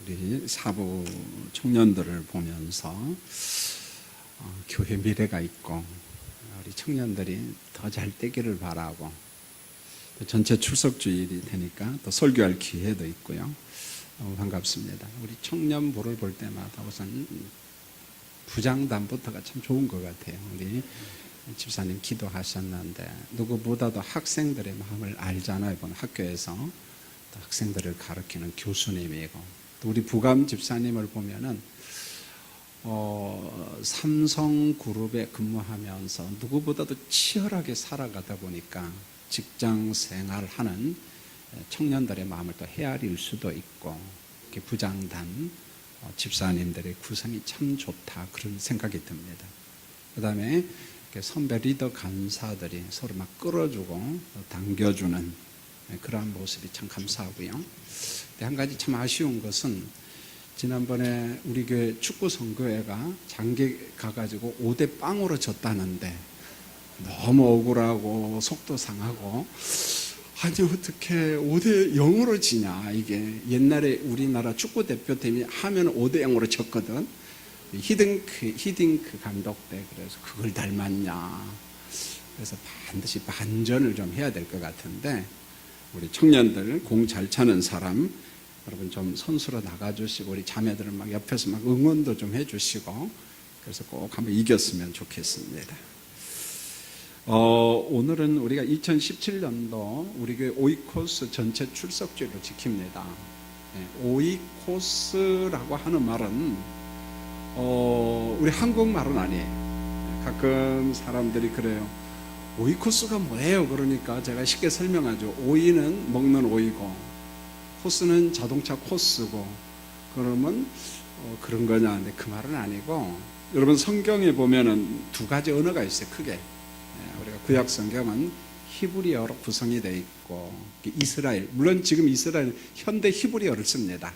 우리 사부 청년들을 보면서 교회 미래가 있고 우리 청년들이 더 잘 되기를 바라고 또 전체 출석주일이 되니까 또 설교할 기회도 있고요. 너무 반갑습니다. 우리 청년부를 볼 때마다 우선 부장단부터가 참 좋은 것 같아요. 우리 집사님 기도하셨는데 누구보다도 학생들의 마음을 알잖아요. 이번 학교에서 또 학생들을 가르치는 교수님이고 또 우리 부감 집사님을 보면은 삼성그룹에 근무하면서 누구보다도 치열하게 살아가다 보니까 직장 생활하는 청년들의 마음을 또 헤아릴 수도 있고 부장단 집사님들의 구성이 참 좋다 그런 생각이 듭니다. 그 다음에 선배 리더 간사들이 서로 막 끌어주고 당겨주는 그러한 모습이 참 감사하고요. 한 가지 참 아쉬운 것은 지난번에 우리 교회 축구선교회가 장기 가가지고 5대 0으로 졌다는데 너무 억울하고 속도 상하고 아니 어떻게 5대 0으로 지냐. 이게 옛날에 우리나라 축구대표팀이 하면 5대 0으로 졌거든. 히딩크 감독 때. 그래서 그걸 닮았냐. 그래서 반드시 반전을 좀 해야 될 것 같은데 우리 청년들 공 잘 차는 사람 여러분 좀 선수로 나가주시고 우리 자매들은 막 옆에서 막 응원도 좀 해주시고 그래서 꼭 한번 이겼으면 좋겠습니다. 오늘은 우리가 2017년도 우리 교회 오이코스 전체 출석주일로 지킵니다. 오이코스라고 하는 말은 우리 한국말은 아니에요. 가끔 사람들이 그래요. 오이코스가 뭐예요? 그러니까 제가 쉽게 설명하죠. 오이는 먹는 오이고 코스는 자동차 코스고 그러면 그런 거냐. 근데 그 말은 아니고 여러분 성경에 보면은 두 가지 언어가 있어요. 크게 우리가 구약 성경은 히브리어로 구성이 되어 있고 이스라엘 물론 지금 이스라엘은 현대 히브리어를 씁니다.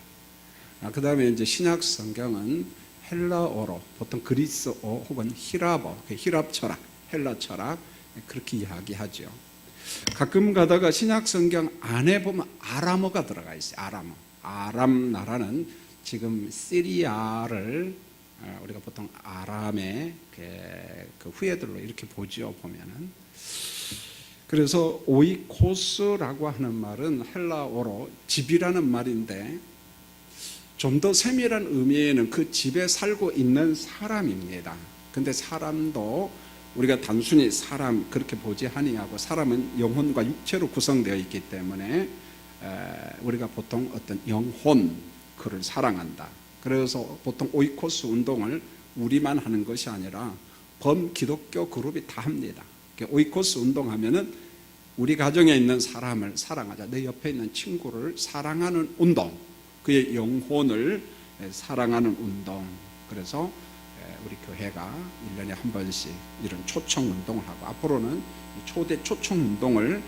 그 다음에 이제 신약 성경은 헬라어로 보통 그리스어 혹은 히랍어 히랍 철학 헬라 철학 그렇게 이야기하죠. 가끔 가다가 신약 성경 안에 보면 아람어가 들어가 있어요. 아람 나라는 지금 시리아를 우리가 보통 아람의 그 후예들로 이렇게 보죠. 보면은 그래서 오이코스라고 하는 말은 헬라어로 집이라는 말인데 좀 더 세밀한 의미에는 그 집에 살고 있는 사람입니다. 근데 사람도 우리가 단순히 사람 그렇게 보지 아니하고 사람은 영혼과 육체로 구성되어 있기 때문에 우리가 보통 어떤 영혼 그를 사랑한다. 그래서 보통 오이코스 운동을 우리만 하는 것이 아니라 범기독교 그룹이 다 합니다. 오이코스 운동하면은 우리 가정에 있는 사람을 사랑하자. 내 옆에 있는 친구를 사랑하는 운동. 그의 영혼을 사랑하는 운동. 그래서 우리 교회가 1년에 한 번씩 이런 초청 운동을 하고 앞으로는 초대 초청 운동을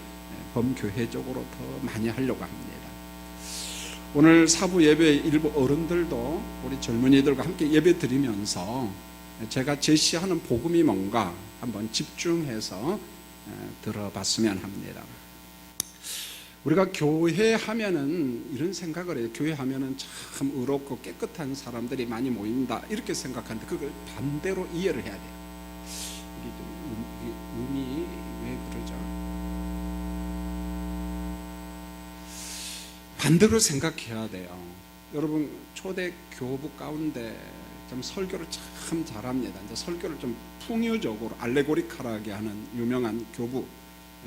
범교회적으로 더 많이 하려고 합니다. 오늘 사부 예배 일부 어른들도 우리 젊은이들과 함께 예배 드리면서 제가 제시하는 복음이 뭔가 한번 집중해서 들어봤으면 합니다. 우리가 교회 하면은 이런 생각을 해요. 교회 하면은 참 의롭고 깨끗한 사람들이 많이 모인다 이렇게 생각하는데 그걸 반대로 이해를 해야 돼요. 이게 의미 왜 그러죠? 반대로 생각해야 돼요. 여러분 초대 교부 가운데 좀 설교를 참 잘합니다. 이제 설교를 좀 풍요적으로 알레고리컬하게 하는 유명한 교부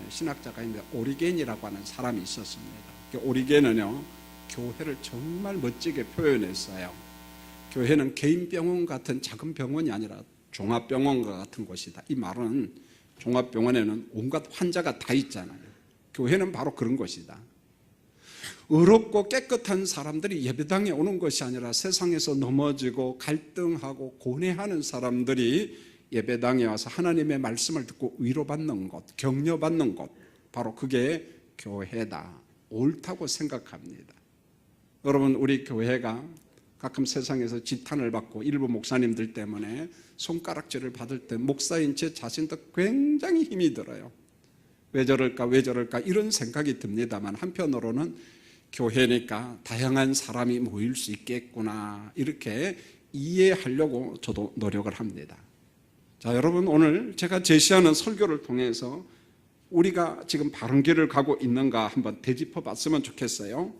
신학자가 있는데 오리겐이라고 하는 사람이 있었습니다. 오리겐은요 교회를 정말 멋지게 표현했어요. 교회는 개인 병원 같은 작은 병원이 아니라 종합병원과 같은 곳이다. 이 말은 종합병원에는 온갖 환자가 다 있잖아요. 교회는 바로 그런 곳이다. 의롭고 깨끗한 사람들이 예배당에 오는 것이 아니라 세상에서 넘어지고 갈등하고 고뇌하는 사람들이 예배당에 와서 하나님의 말씀을 듣고 위로받는 곳, 격려받는 곳, 바로 그게 교회다. 옳다고 생각합니다. 여러분 우리 교회가 가끔 세상에서 지탄을 받고 일부 목사님들 때문에 손가락질을 받을 때 목사인 제 자신도 굉장히 힘이 들어요. 왜 저럴까 이런 생각이 듭니다만 한편으로는 교회니까 다양한 사람이 모일 수 있겠구나 이렇게 이해하려고 저도 노력을 합니다. 자, 여러분, 오늘 제가 제시하는 설교를 통해서 우리가 지금 바른 길을 가고 있는가 한번 되짚어 봤으면 좋겠어요.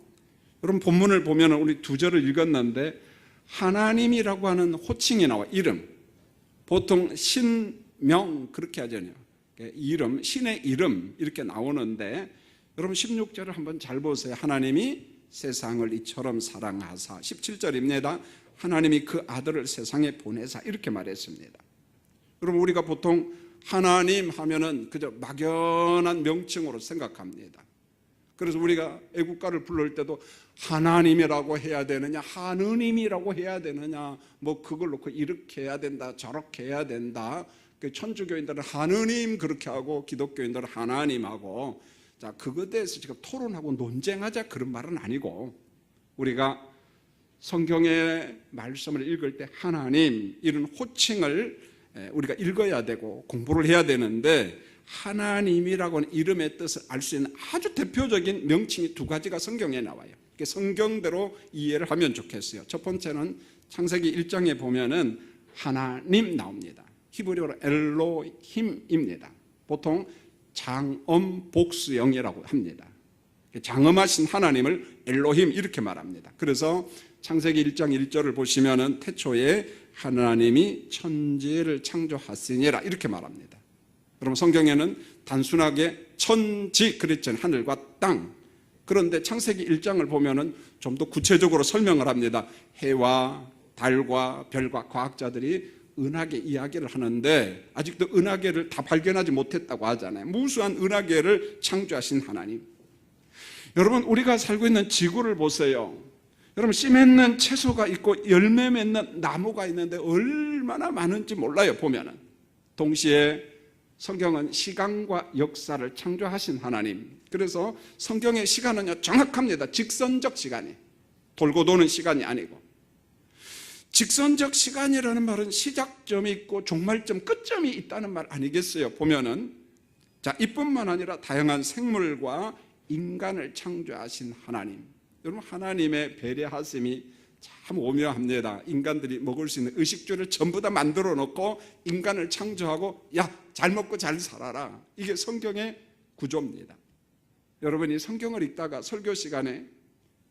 여러분, 본문을 보면 우리 2절을 읽었는데 하나님이라고 하는 호칭이 나와. 이름, 보통 신명 그렇게 하잖아요. 이름, 신의 이름 이렇게 나오는데 여러분 16절을 한번 잘 보세요. 하나님이 세상을 이처럼 사랑하사. 17절입니다. 하나님이 그 아들을 세상에 보내사 이렇게 말했습니다. 여러분, 우리가 보통 하나님 하면은 그저 막연한 명칭으로 생각합니다. 그래서 우리가 애국가를 부를 때도 하나님이라고 해야 되느냐, 하느님이라고 해야 되느냐, 뭐 그걸 놓고 이렇게 해야 된다, 저렇게 해야 된다. 천주교인들은 하느님 그렇게 하고 기독교인들은 하나님하고, 자, 그것에 대해서 지금 토론하고 논쟁하자 그런 말은 아니고, 우리가 성경의 말씀을 읽을 때 하나님 이런 호칭을 우리가 읽어야 되고 공부를 해야 되는데, 하나님이라고 하는 이름의 뜻을 알 수 있는 아주 대표적인 명칭이 2가지가 성경에 나와요. 성경대로 이해를 하면 좋겠어요. 첫 번째는 창세기 1장에 보면은 하나님 나옵니다. 히브리어로 엘로힘입니다. 보통 장엄 복수형이라고 합니다. 장엄하신 하나님을 엘로힘 이렇게 말합니다. 그래서 창세기 1장 1절을 보시면은 태초에 하나님이 천지를 창조하시니라 이렇게 말합니다. 여러분, 성경에는 단순하게 천지 그랬잖아요. 하늘과 땅. 그런데 창세기 1장을 보면은 좀 더 구체적으로 설명을 합니다. 해와 달과 별과 과학자들이 은하계 이야기를 하는데 아직도 은하계를 다 발견하지 못했다고 하잖아요. 무수한 은하계를 창조하신 하나님. 여러분, 우리가 살고 있는 지구를 보세요. 여러분, 씨 맺는 채소가 있고 열매 맺는 나무가 있는데 얼마나 많은지 몰라요. 보면은 동시에 성경은 시간과 역사를 창조하신 하나님. 그래서 성경의 시간은 정확합니다. 직선적 시간이, 돌고 도는 시간이 아니고. 직선적 시간이라는 말은 시작점이 있고 종말점, 끝점이 있다는 말 아니겠어요? 보면은, 자, 이뿐만 아니라 다양한 생물과 인간을 창조하신 하나님. 여러분, 하나님의 배려하심이 참 오묘합니다. 인간들이 먹을 수 있는 의식주를 전부 다 만들어 놓고 인간을 창조하고, 야, 잘 먹고 잘 살아라. 이게 성경의 구조입니다. 여러분이 성경을 읽다가 설교 시간에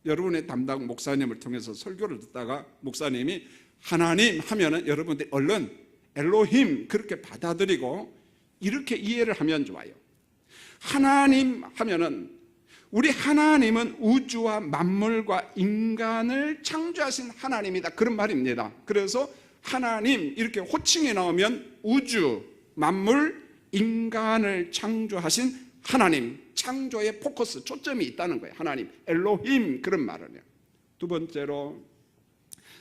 여러분의 담당 목사님을 통해서 설교를 듣다가 목사님이 하나님 하면은 여러분들이 얼른 엘로힘 그렇게 받아들이고 이렇게 이해를 하면 좋아요. 하나님 하면은 우리 하나님은 우주와 만물과 인간을 창조하신 하나님이다, 그런 말입니다. 그래서 하나님 이렇게 호칭이 나오면 우주, 만물, 인간을 창조하신 하나님, 창조의 포커스, 초점이 있다는 거예요. 하나님, 엘로힘 그런 말을요. 두 번째로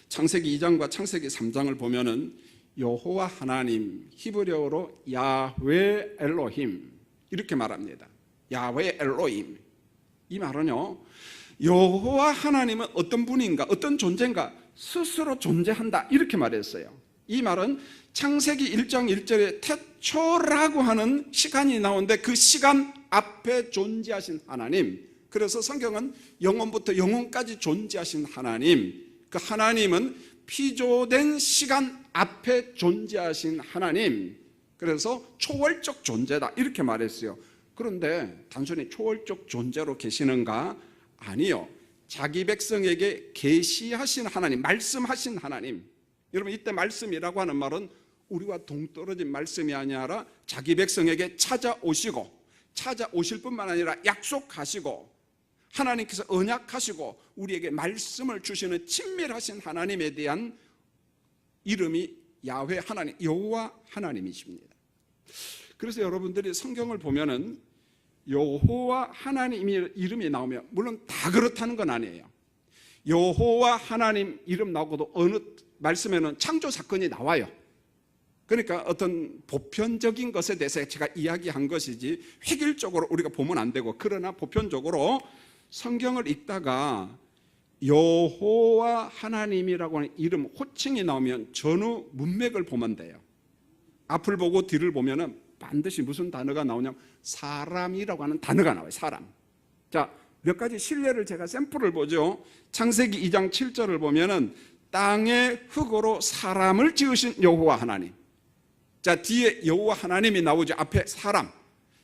창세기 2장과 창세기 3장을 보면은 여호와 하나님, 히브리어로 야훼 엘로힘 이렇게 말합니다. 야훼 엘로힘. 이 말은요, 여호와 하나님은 어떤 분인가, 어떤 존재인가, 스스로 존재한다 이렇게 말했어요. 이 말은 창세기 1장 1절에 태초라고 하는 시간이 나오는데 그 시간 앞에 존재하신 하나님. 그래서 성경은 영원부터 영원까지 존재하신 하나님, 그 하나님은 피조된 시간 앞에 존재하신 하나님. 그래서 초월적 존재다 이렇게 말했어요. 그런데 단순히 초월적 존재로 계시는가? 아니요. 자기 백성에게 계시하신 하나님, 말씀하신 하나님. 여러분, 이때 말씀이라고 하는 말은 우리와 동떨어진 말씀이 아니라 자기 백성에게 찾아오실 뿐만 아니라 약속하시고 하나님께서 언약하시고 우리에게 말씀을 주시는 친밀하신 하나님에 대한 이름이 야훼 하나님, 여호와 하나님이십니다. 그래서 여러분들이 성경을 보면은 여호와 하나님 이름이 나오면, 물론 다 그렇다는 건 아니에요. 여호와 하나님 이름 나오고도 어느 말씀에는 창조 사건이 나와요. 그러니까 어떤 보편적인 것에 대해서 제가 이야기한 것이지 획일적으로 우리가 보면 안 되고, 그러나 보편적으로 성경을 읽다가 여호와 하나님이라고 하는 이름, 호칭이 나오면 전후 문맥을 보면 돼요. 앞을 보고 뒤를 보면은 반드시 무슨 단어가 나오냐면 사람이라고 하는 단어가 나와요. 사람. 자, 몇 가지 실례를 제가 샘플을 보죠. 창세기 2장 7절을 보면은 땅의 흙으로 사람을 지으신 여호와 하나님. 자, 뒤에 여호와 하나님이 나오죠. 앞에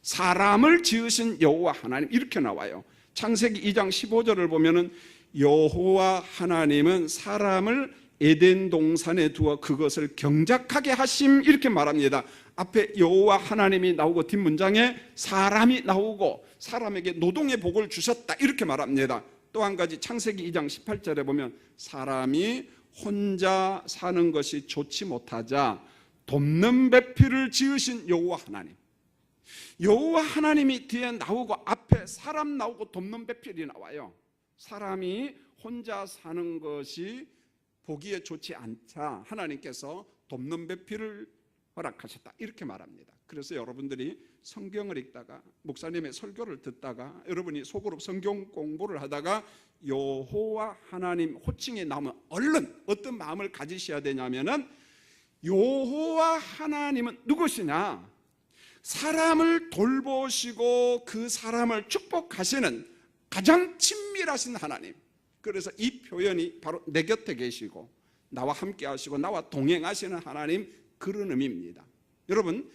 사람을 지으신 여호와 하나님 이렇게 나와요. 창세기 2장 15절을 보면은 여호와 하나님은 사람을 에덴 동산에 두어 그것을 경작하게 하심 이렇게 말합니다. 앞에 여호와 하나님이 나오고 뒷문장에 사람이 나오고 사람에게 노동의 복을 주셨다 이렇게 말합니다. 또 한 가지 창세기 2장 18절에 보면 사람이 혼자 사는 것이 좋지 못하자 돕는 배필을 지으신 여호와 하나님. 여호와 하나님이 뒤에 나오고 앞에 사람 나오고 돕는 배필이 나와요. 사람이 혼자 사는 것이 보기에 좋지 않자 하나님께서 돕는 배필을 허락하셨다 이렇게 말합니다. 그래서 여러분들이 성경을 읽다가 목사님의 설교를 듣다가 여러분이 속으로 성경 공부를 하다가 여호와 하나님 호칭이 나오면 얼른 어떤 마음을 가지셔야 되냐면은 여호와 하나님은 누구시냐? 사람을 돌보시고 그 사람을 축복하시는 가장 친밀하신 하나님. 그래서 이 표현이 바로 내 곁에 계시고 나와 함께 하시고 나와 동행하시는 하나님, 그런 의미입니다. 여러분,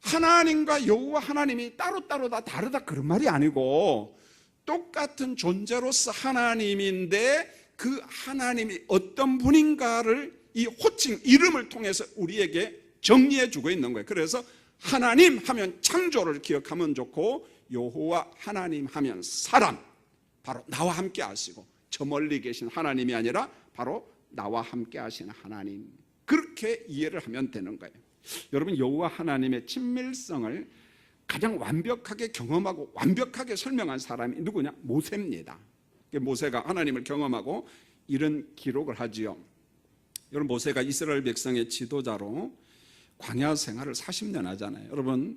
하나님과 여호와 하나님이 따로따로 다 다르다 그런 말이 아니고 똑같은 존재로서 하나님인데 그 하나님이 어떤 분인가를 이 호칭, 이름을 통해서 우리에게 정리해 주고 있는 거예요. 그래서 하나님 하면 창조를 기억하면 좋고 여호와 하나님 하면 사람, 바로 나와 함께 하시고 저 멀리 계신 하나님이 아니라 바로 나와 함께 하시는 하나님, 그렇게 이해를 하면 되는 거예요. 여러분, 여호와 하나님의 친밀성을 가장 완벽하게 경험하고 완벽하게 설명한 사람이 누구냐? 모세입니다. 모세가 하나님을 경험하고 이런 기록을 하지요. 여러분, 모세가 이스라엘 백성의 지도자로 광야 생활을 40년 하잖아요. 여러분,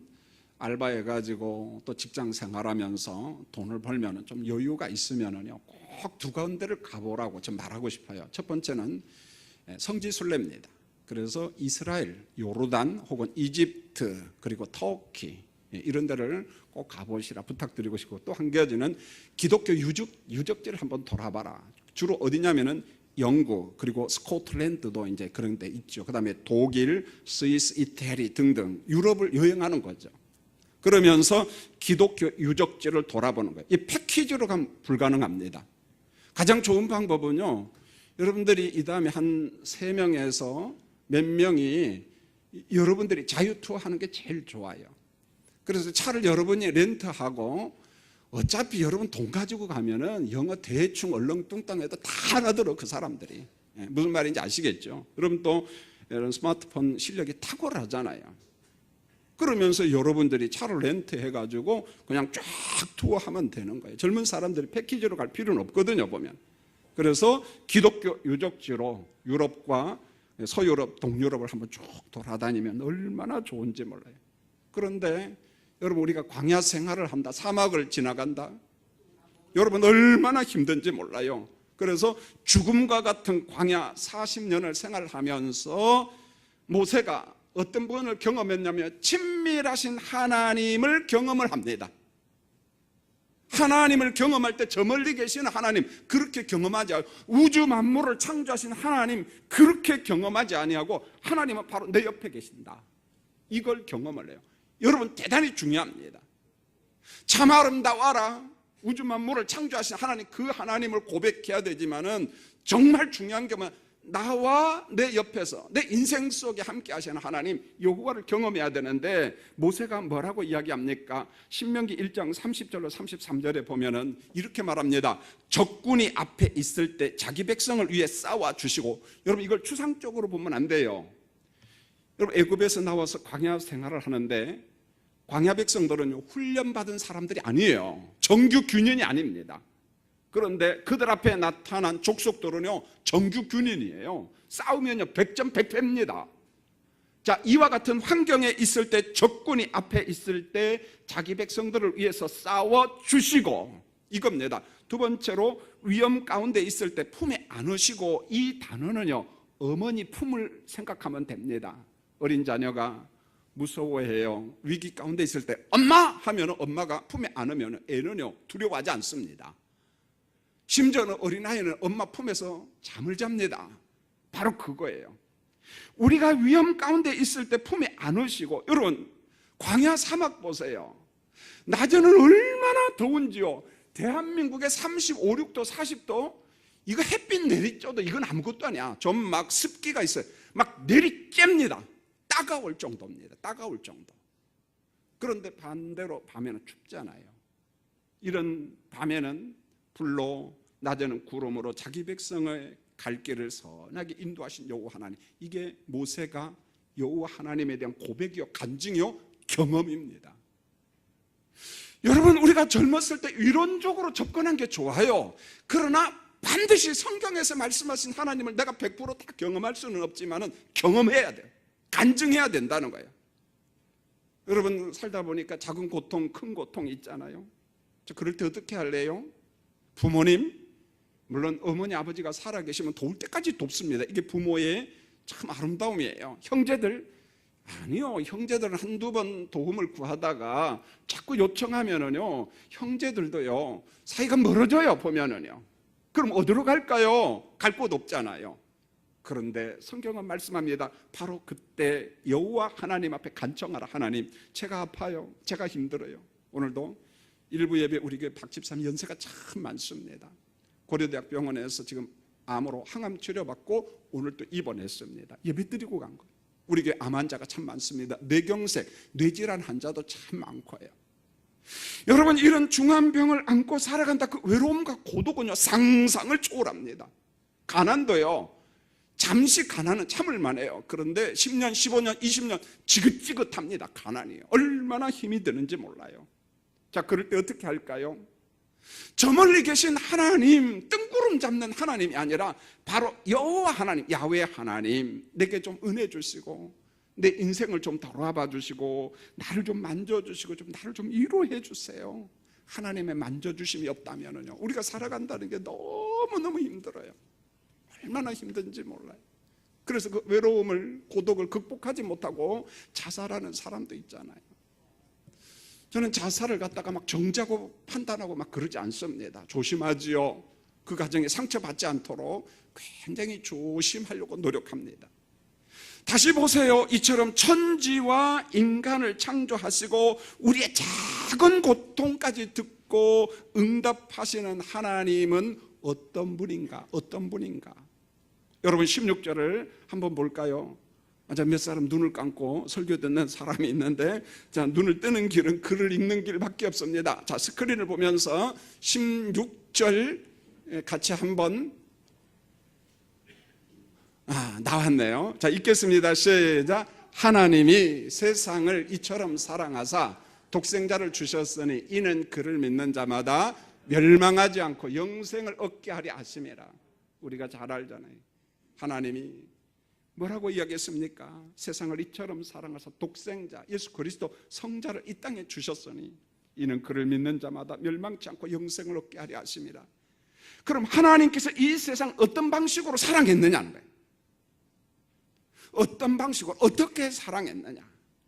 알바해가지고 또 직장 생활하면서 돈을 벌면 좀 여유가 있으면은요 꼭 두 군데를 가보라고 좀 말하고 싶어요. 첫 번째는 성지순례입니다. 그래서 이스라엘, 요르단 혹은 이집트 그리고 터키 이런 데를 꼭 가보시라 부탁드리고 싶고, 또 한 가지는 기독교 유적지를 한번 돌아봐라. 주로 어디냐면은 영국 그리고 스코틀랜드도 이제 그런 데 있죠. 그다음에 독일, 스위스, 이태리 등등 유럽을 여행하는 거죠. 그러면서 기독교 유적지를 돌아보는 거예요. 이 패키지로 가면 불가능합니다. 가장 좋은 방법은요, 여러분들이 이 다음에 한 3명에서 몇 명이 여러분들이 자유 투어 하는 게 제일 좋아요. 그래서 차를 여러분이 렌트하고 어차피 여러분 돈 가지고 가면은 영어 대충 얼렁뚱땅해도 다 알아들어 그 사람들이. 무슨 말인지 아시겠죠? 여러분 또 이런 스마트폰 실력이 탁월하잖아요. 그러면서 여러분들이 차를 렌트해가지고 그냥 쫙 투어하면 되는 거예요. 젊은 사람들이 패키지로 갈 필요는 없거든요, 보면. 그래서 기독교 유적지로 유럽과 서유럽, 동유럽을 한번 쭉 돌아다니면 얼마나 좋은지 몰라요. 그런데 여러분, 우리가 광야 생활을 한다, 사막을 지나간다, 여러분 얼마나 힘든지 몰라요. 그래서 죽음과 같은 광야 40년을 생활하면서 모세가 어떤 분을 경험했냐면 친밀하신 하나님을 경험을 합니다. 하나님을 경험할 때 저 멀리 계시는 하나님 그렇게 경험하지 않고, 우주 만물을 창조하신 하나님 그렇게 경험하지 아니하고 하나님은 바로 내 옆에 계신다, 이걸 경험을 해요. 여러분, 대단히 중요합니다. 참 아름다워라, 우주 만물을 창조하신 하나님, 그 하나님을 고백해야 되지만은 정말 중요한 게 뭐냐, 나와 내 옆에서 내 인생 속에 함께 하시는 하나님 여호와를 경험해야 되는데, 모세가 뭐라고 이야기합니까? 신명기 1장 30절로 33절에 보면은 이렇게 말합니다. 적군이 앞에 있을 때 자기 백성을 위해 싸워주시고, 여러분 이걸 추상적으로 보면 안 돼요. 여러분, 애굽에서 나와서 광야 생활을 하는데 광야 백성들은 훈련받은 사람들이 아니에요. 정규 균인이 아닙니다. 그런데 그들 앞에 나타난 족속들은요 정규 균인이에요. 싸우면요 100점 100패입니다. 자, 이와 같은 환경에 있을 때, 적군이 앞에 있을 때 자기 백성들을 위해서 싸워주시고, 이겁니다. 두 번째로, 위험 가운데 있을 때 품에 안으시고, 이 단어는요 어머니 품을 생각하면 됩니다. 어린 자녀가 무서워해요. 위기 가운데 있을 때 엄마 하면 엄마가 품에 안으면 애는요 두려워하지 않습니다. 심지어는 어린아이는 엄마 품에서 잠을 잡니다. 바로 그거예요. 우리가 위험 가운데 있을 때 품에 안으시고, 여러분 광야 사막 보세요. 낮에는 얼마나 더운지요. 대한민국의 35, 6도, 40도, 이거 햇빛 내리쬐도 이건 아무것도 아니야. 좀 막 습기가 있어요. 막 내리쬐입니다. 따가울 정도입니다. 따가울 정도. 그런데 반대로 밤에는 춥잖아요. 이런 밤에는 불로, 낮에는 구름으로 자기 백성의 갈 길을 선하게 인도하신 여호와 하나님, 이게 모세가 여호와 하나님에 대한 고백이요, 간증이요, 경험입니다. 여러분, 우리가 젊었을 때 이론적으로 접근한 게 좋아요. 그러나 반드시 성경에서 말씀하신 하나님을 내가 100% 다 경험할 수는 없지만 경험해야 돼요. 간증해야 된다는 거예요. 여러분, 살다 보니까 작은 고통, 큰 고통 있잖아요. 그럴 때 어떻게 할래요? 부모님, 물론 어머니, 아버지가 살아계시면 도울 때까지 돕습니다. 이게 부모의 참 아름다움이에요. 형제들, 아니요, 형제들은 한두 번 도움을 구하다가 자꾸 요청하면은요, 형제들도요, 사이가 멀어져요, 보면은요. 그럼 어디로 갈까요? 갈 곳 없잖아요. 그런데 성경은 말씀합니다. 바로 그때 여호와 하나님 앞에 간청하라. 하나님, 제가 아파요, 제가 힘들어요. 오늘도 일부 예배 우리 교회 박 집사님 연세가 참 많습니다. 고려대학 병원에서 지금 암으로 항암 치료받고 오늘 또 입원했습니다. 예배 드리고 간 거예요. 우리 교회 암 환자가 참 많습니다. 뇌경색, 뇌질환 환자도 참 많고요. 여러분, 이런 중환병을 안고 살아간다. 그 외로움과 고독은요, 상상을 초월합니다. 가난도요, 잠시 가난은 참을 만해요. 그런데 10년, 15년, 20년 지긋지긋합니다. 가난이요. 얼마나 힘이 드는지 몰라요. 자, 그럴 때 어떻게 할까요? 저 멀리 계신 하나님, 뜬구름 잡는 하나님이 아니라 바로 여호와 하나님, 야훼 하나님, 내게 좀 은혜 주시고 내 인생을 좀 돌아봐 주시고 나를 좀 만져주시고 좀 나를 좀 위로해 주세요. 하나님의 만져주심이 없다면요, 우리가 살아간다는 게 너무너무 힘들어요. 얼마나 힘든지 몰라요. 그래서 그 외로움을, 고독을 극복하지 못하고 자살하는 사람도 있잖아요. 저는 자살을 갖다가 막 정죄하고 판단하고 막 그러지 않습니다. 조심하지요. 그 가정에 상처받지 않도록 굉장히 조심하려고 노력합니다. 다시 보세요. 이처럼 천지와 인간을 창조하시고 우리의 작은 고통까지 듣고 응답하시는 하나님은 어떤 분인가? 어떤 분인가? 여러분, 16절을 한번 볼까요? 몇 사람 눈을 감고 설교 듣는 사람이 있는데, 자, 눈을 뜨는 길은 글을 읽는 길밖에 없습니다. 자, 스크린을 보면서 16절 같이 한번, 나왔네요. 자, 읽겠습니다. 시작. 하나님이 세상을 이처럼 사랑하사 독생자를 주셨으니 이는 그를 믿는 자마다 멸망하지 않고 영생을 얻게 하려 하심이라. 우리가 잘 알잖아요. 하나님이 뭐라고 이야기했습니까? 세상을 이처럼 사랑하사 독생자 예수 그리스도 성자를 이 땅에 주셨으니 이는 그를 믿는 자마다 멸망치 않고 영생을 얻게 하려 하심이라. 그럼 하나님께서 이 세상 어떤 방식으로 사랑했느냐는 거예요. 어떤 방식으로 어떻게 사랑했느냐.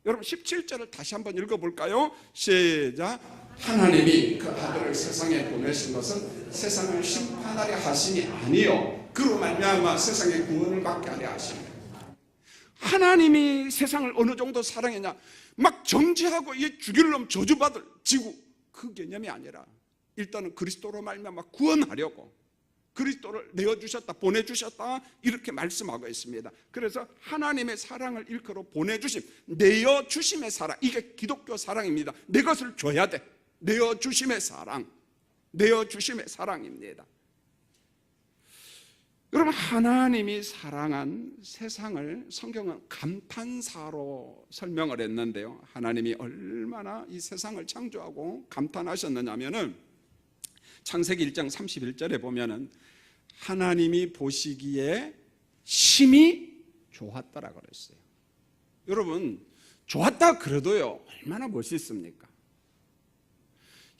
여러분, 17절을 다시 한번 읽어볼까요? 시작. 하나님이 그 아들을 세상에 보내신 것은 세상을 심판하려 하심이 아니요 그로 말미암아 세상의 구원을 받게 하려 하십니다. 하나님이 세상을 어느 정도 사랑했냐, 막 정죄하고 이 죽일 놈 저주받을 지구, 그 개념이 아니라 일단은 그리스도로 말미암아 구원하려고 그리스도를 내어주셨다, 보내주셨다, 이렇게 말씀하고 있습니다. 그래서 하나님의 사랑을 일컬어 보내주심, 내어주심의 사랑, 이게 기독교 사랑입니다. 내 것을 줘야 돼. 내어주심의 사랑, 내어주심의 사랑입니다. 여러분, 하나님이 사랑한 세상을 성경은 감탄사로 설명을 했는데요, 하나님이 얼마나 이 세상을 창조하고 감탄하셨느냐면은 창세기 1장 31절에 보면은 하나님이 보시기에 심히 좋았다라고 그랬어요. 여러분, 좋았다 그래도요, 얼마나 멋있습니까?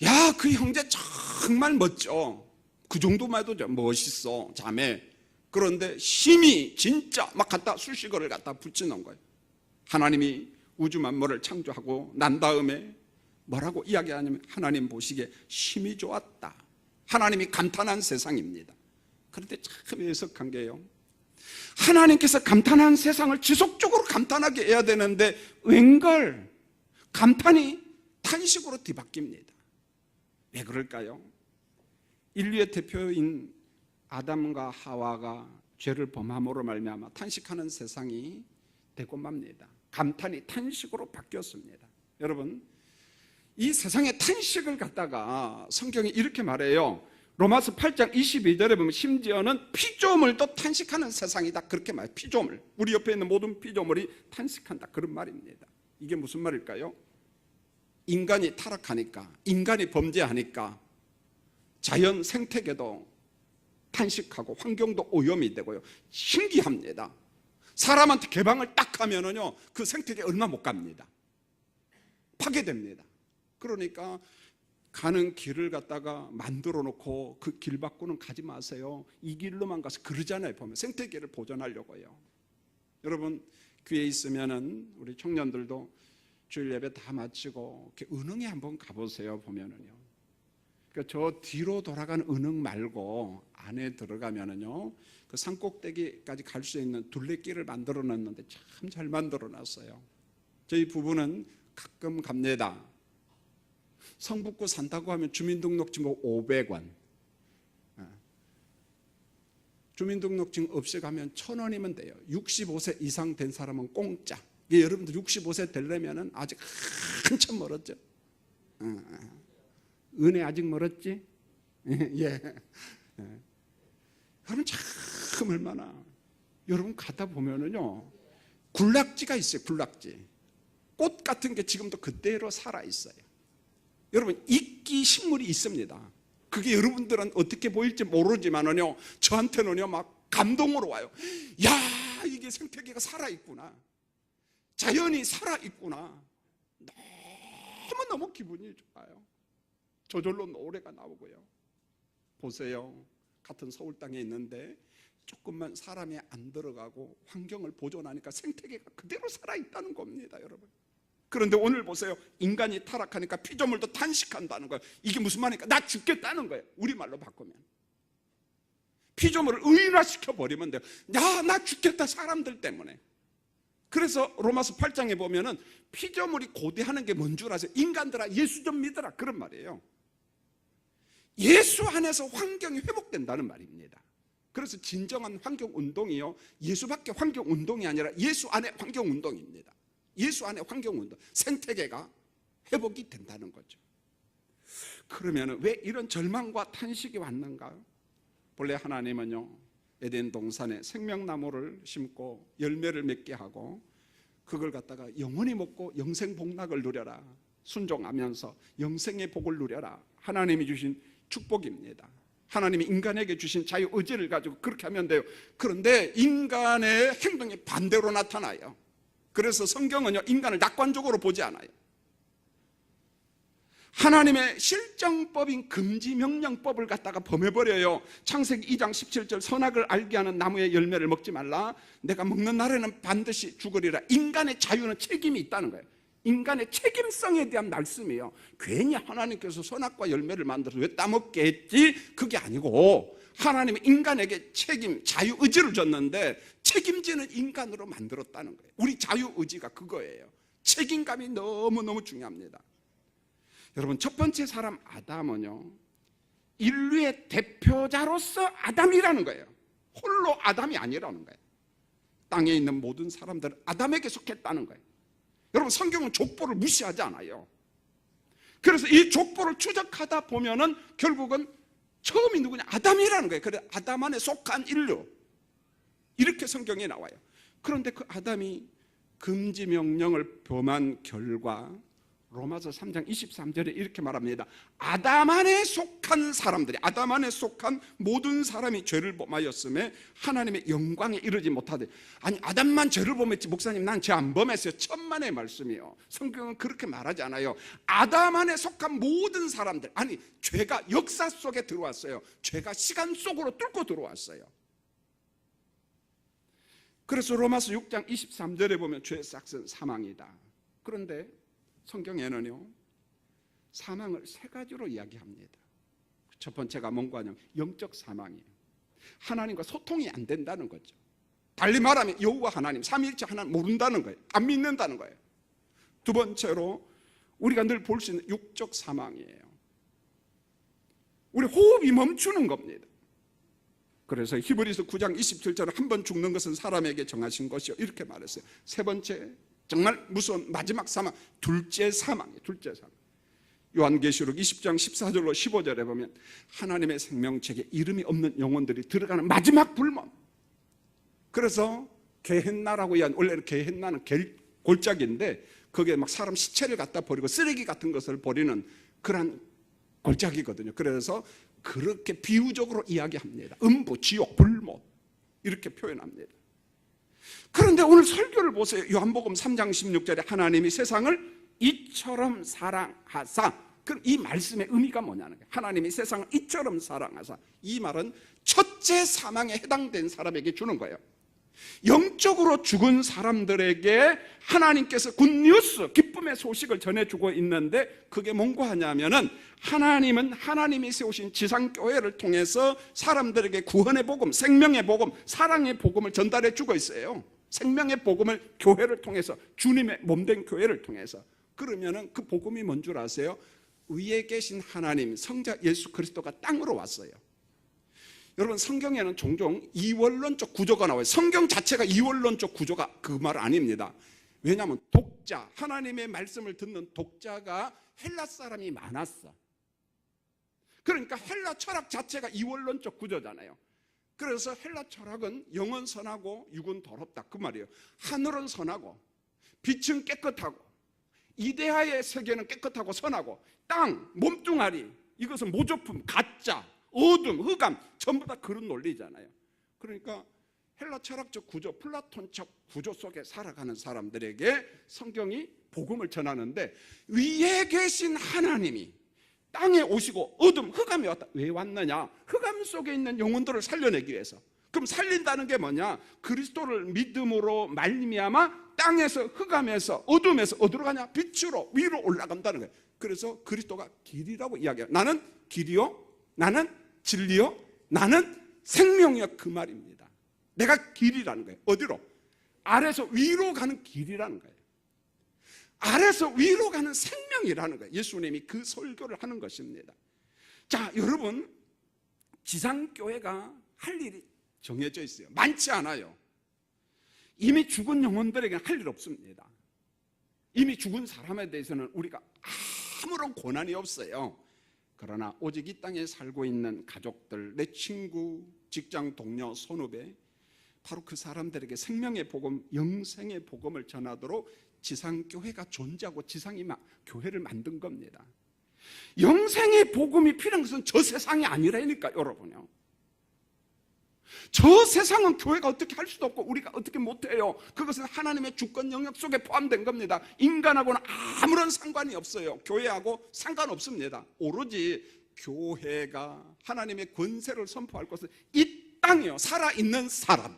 야, 그 형제 정말 멋져. 그 정도만 해도 멋있어, 자매. 그런데 심히 진짜 막 갖다 수식어를 갖다 붙이는 거예요. 하나님이 우주 만물을 창조하고 난 다음에 뭐라고 이야기하냐면 하나님 보시기에 심히 좋았다. 하나님이 감탄한 세상입니다. 그런데 참 애석한 게요, 하나님께서 감탄한 세상을 지속적으로 감탄하게 해야 되는데 웬걸 감탄이 탄식으로 뒤바뀝니다. 왜 그럴까요? 인류의 대표인 아담과 하와가 죄를 범함으로 말미암아 탄식하는 세상이 되고 맙니다. 감탄이 탄식으로 바뀌었습니다. 여러분, 이 세상의 탄식을 갖다가 성경이 이렇게 말해요. 로마서 8장 22절에 보면 심지어는 피조물도 탄식하는 세상이다, 그렇게 말해요. 피조물, 우리 옆에 있는 모든 피조물이 탄식한다, 그런 말입니다. 이게 무슨 말일까요? 인간이 타락하니까, 인간이 범죄하니까 자연 생태계도 탄식하고 환경도 오염이 되고요. 신기합니다. 사람한테 개방을 딱 하면은요, 그 생태계 얼마 못 갑니다. 파괴됩니다. 그러니까 가는 길을 갖다가 만들어 놓고 그 길 밖으로는 가지 마세요, 이 길로만 가서 그러잖아요. 보면 생태계를 보존하려고요. 여러분, 귀에 있으면은 우리 청년들도 주일 예배 다 마치고 이렇게 은흥에 한번 가보세요. 보면은요, 그러니까 저 뒤로 돌아가는 은흥 말고 안에 들어가면은요, 그 산꼭대기까지 갈 수 있는 둘레길을 만들어 놨는데 참 잘 만들어 놨어요. 저희 부부는 가끔 갑니다. 성북구 산다고 하면 주민등록증 500원, 주민등록증 없이 가면 1,000원이면 돼요. 65세 이상 된 사람은 공짜. 여러분들 65세 되려면 아직 한참 멀었죠. 은혜 아직 멀었지? 예. 여러분 참 얼마나, 여러분 가다 보면은요, 군락지가 있어요. 군락지, 꽃 같은 게 지금도 그대로 살아 있어요. 여러분, 이끼 식물이 있습니다. 그게 여러분들은 어떻게 보일지 모르지만은요, 저한테는요 막 감동으로 와요. 야, 이게 생태계가 살아 있구나, 자연이 살아 있구나. 너무너무 기분이 좋아요. 저절로 노래가 나오고요. 보세요, 같은 서울 땅에 있는데 조금만 사람이 안 들어가고 환경을 보존하니까 생태계가 그대로 살아있다는 겁니다, 여러분. 그런데 오늘 보세요, 인간이 타락하니까 피조물도 탄식한다는 거예요. 이게 무슨 말입니까? 나 죽겠다는 거예요. 우리말로 바꾸면 피조물을 의인화시켜 버리면 돼요. 야, 나 죽겠다, 사람들 때문에. 그래서 로마서 8장에 보면은 피조물이 고대하는 게 뭔 줄 아세요? 인간들아, 예수 좀 믿어라, 그런 말이에요. 예수 안에서 환경이 회복된다는 말입니다. 그래서 진정한 환경운동이요, 예수밖에 환경운동이 아니라 예수 안에 환경운동입니다. 예수 안에 환경운동, 생태계가 회복이 된다는 거죠. 그러면 왜 이런 절망과 탄식이 왔는가? 본래 하나님은요, 에덴 동산에 생명나무를 심고 열매를 맺게 하고 그걸 갖다가 영원히 먹고 영생복락을 누려라, 순종하면서 영생의 복을 누려라, 하나님이 주신 축복입니다. 하나님이 인간에게 주신 자유의지를 가지고 그렇게 하면 돼요. 그런데 인간의 행동이 반대로 나타나요. 그래서 성경은요, 인간을 낙관적으로 보지 않아요. 하나님의 실정법인 금지명령법을 갖다가 범해버려요. 창세기 2장 17절, 선악을 알게 하는 나무의 열매를 먹지 말라, 내가 먹는 날에는 반드시 죽으리라. 인간의 자유는 책임이 있다는 거예요. 인간의 책임성에 대한 말씀이에요. 괜히 하나님께서 선악과 열매를 만들어서 왜 따먹게 했지? 그게 아니고 하나님이 인간에게 책임, 자유의지를 줬는데 책임지는 인간으로 만들었다는 거예요. 우리 자유의지가 그거예요. 책임감이 너무너무 중요합니다. 여러분, 첫 번째 사람 아담은요, 인류의 대표자로서 아담이라는 거예요. 홀로 아담이 아니라는 거예요. 땅에 있는 모든 사람들은 아담에게 속했다는 거예요. 여러분, 성경은 족보를 무시하지 않아요. 그래서 이 족보를 추적하다 보면은 결국은 처음이 누구냐? 아담이라는 거예요. 그래서 아담 안에 속한 인류, 이렇게 성경에 나와요. 그런데 그 아담이 금지 명령을 범한 결과 로마서 3장 23절에 이렇게 말합니다. 아담 안에 속한 사람들이, 아담 안에 속한 모든 사람이 죄를 범하였음에 하나님의 영광에 이르지 못하되. 아니, 아담만 죄를 범했지, 목사님 난 죄 안 범했어요. 천만의 말씀이요. 성경은 그렇게 말하지 않아요. 아담 안에 속한 모든 사람들, 아니, 죄가 역사 속에 들어왔어요. 죄가 시간 속으로 뚫고 들어왔어요. 그래서 로마서 6장 23절에 보면 죄의 싹은 사망이다. 그런데 성경에는요, 사망을 세 가지로 이야기합니다. 첫 번째가 뭔가 하냐면 영적 사망이에요. 하나님과 소통이 안 된다는 거죠. 달리 말하면 여호와 하나님, 삼위일체 하나님 모른다는 거예요. 안 믿는다는 거예요. 두 번째로 우리가 늘 볼 수 있는 육적 사망이에요. 우리 호흡이 멈추는 겁니다. 그래서 히브리서 9장 27절에 한 번 죽는 것은 사람에게 정하신 것이요 이렇게 말했어요. 세 번째 정말 무서운 마지막 사망, 둘째 사망이에요. 둘째 사망. 요한계시록 20장 14절로 15절에 보면 하나님의 생명책에 이름이 없는 영혼들이 들어가는 마지막 불문. 그래서 게헨나라고 이야기하는, 원래는 게헨나는 골짜기인데 거기에 막 사람 시체를 갖다 버리고 쓰레기 같은 것을 버리는 그런 골짜기거든요. 그래서 그렇게 비유적으로 이야기합니다. 음부, 지옥, 불못 이렇게 표현합니다. 그런데 오늘 설교를 보세요. 요한복음 3장 16절에 하나님이 세상을 이처럼 사랑하사, 그럼 이 말씀의 의미가 뭐냐는 거예요. 하나님이 세상을 이처럼 사랑하사, 이 말은 첫째 사망에 해당된 사람에게 주는 거예요. 영적으로 죽은 사람들에게 하나님께서 굿뉴스, 기쁨의 소식을 전해주고 있는데 그게 뭔가 하냐면은 하나님은 하나님이 세우신 지상교회를 통해서 사람들에게 구원의 복음, 생명의 복음, 사랑의 복음을 전달해 주고 있어요. 생명의 복음을 교회를 통해서, 주님의 몸된 교회를 통해서. 그러면은 그 복음이 뭔 줄 아세요? 위에 계신 하나님, 성자 예수 그리스도가 땅으로 왔어요. 여러분, 성경에는 종종 이원론적 구조가 나와요. 성경 자체가 이원론적 구조가 그 말 아닙니다. 왜냐하면 독자, 하나님의 말씀을 듣는 독자가 헬라 사람이 많았어. 그러니까 헬라 철학 자체가 이원론적 구조잖아요. 그래서 헬라 철학은 영은 선하고 육은 더럽다 그 말이에요. 하늘은 선하고 빛은 깨끗하고 이데아의 세계는 깨끗하고 선하고, 땅, 몸뚱아리, 이것은 모조품, 가짜, 어둠, 흑암, 전부 다 그런 논리잖아요. 그러니까 헬라 철학적 구조, 플라톤적 구조 속에 살아가는 사람들에게 성경이 복음을 전하는데, 위에 계신 하나님이 땅에 오시고 어둠, 흑암이 왔다. 왜 왔느냐? 흑암 속에 있는 영혼들을 살려내기 위해서. 그럼 살린다는 게 뭐냐? 그리스도를 믿음으로 말미암아 땅에서, 흑암에서, 어둠에서 어디로 가냐? 빛으로 위로 올라간다는 거예요. 그래서 그리스도가 길이라고 이야기해요. 나는 길이요, 나는 진리요, 나는 생명이요, 그 말입니다. 내가 길이라는 거예요. 어디로? 아래서 위로 가는 길이라는 거예요. 아래서 위로 가는 생명이라는 거예요. 예수님이 그 설교를 하는 것입니다. 자, 여러분, 지상교회가 할 일이 정해져 있어요. 많지 않아요. 이미 죽은 영혼들에게는 할 일 없습니다. 이미 죽은 사람에 대해서는 우리가 아무런 고난이 없어요. 그러나 오직 이 땅에 살고 있는 가족들, 내 친구, 직장 동료, 선후배, 바로 그 사람들에게 생명의 복음, 영생의 복음을 전하도록 지상교회가 존재하고 지상이 교회를 만든 겁니다. 영생의 복음이 필요한 것은 저 세상이 아니라니까, 여러분요. 저 세상은 교회가 어떻게 할 수도 없고 우리가 어떻게 못해요. 그것은 하나님의 주권 영역 속에 포함된 겁니다. 인간하고는 아무런 상관이 없어요. 교회하고 상관없습니다. 오로지 교회가 하나님의 권세를 선포할 것은 이 땅이요, 살아있는 사람,